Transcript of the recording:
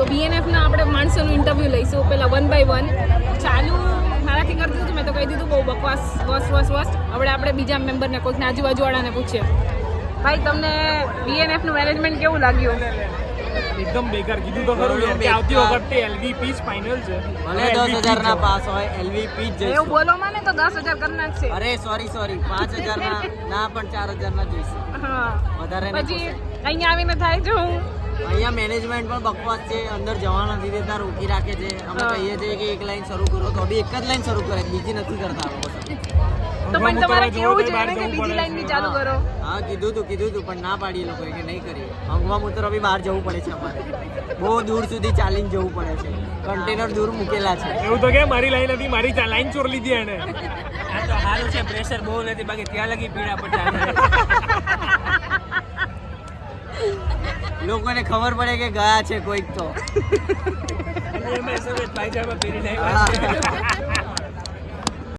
તો BNF ના આપણે માણસોનું ઇન્ટરવ્યૂ લઈશું પહેલાં 1 by 1 ચાલુ મારાથી કરી દીધું મેં તો કહી દીધું બહુ બકવાસ વર્સ્ટ હવે આપણે બીજા મેમ્બરને કોઈકને આજુબાજુવાળાને પૂછીએ ભાઈ તમને BNF નું મેનેજમેન્ટ કેવું લાગ્યું એકદમ બેકાર કીધું તો ખરું યાર કે આવતી વખતે LVP જ ફાઇનલ છે ભલે 10,000 ના પાસ હોય LVP જ એવું બોલો માને તો 10,000 કરી નાખશે અરે સોરી 5,000 ના પણ 4,000 ના જઈશું હા વધારે પછી અહીંયા આવીને થાય છે હું અહીંયા મેનેજમેન્ટ પણ બકવાસ છે અંદર જવા નથી દેતા રોકી રાખે છે અમે કહીએ છીએ કે એક લાઈન શરૂ કરો તો બી એક જ લાઈન શરૂ કરે બીજી નથી કરતા આ લોકો તો પણ તમારે કેવું છે કે બીજી લાઈન ની ચાલુ કરો હા કીધું તું પણ ના પાડી લોકો કે નહીં કરીએ ઊંઘવા મૂત્ર બી બહાર જવું પડે છે અમારે બહુ દૂર સુધી ચાલીને જવું પડે છે કન્ટેનર દૂર મૂકેલા છે એવું તો કે મારી લાઈન હતી મારી લાઈન ચોર લીધી એને આ તો સારું છે પ્રેશર બહુ નથી બાકી ત્યાં લગી પીડા પડે લોકોને ખબર પડે કે ગયા છે કોઈક તો પાયજામા પહેરીને આવ્યા છે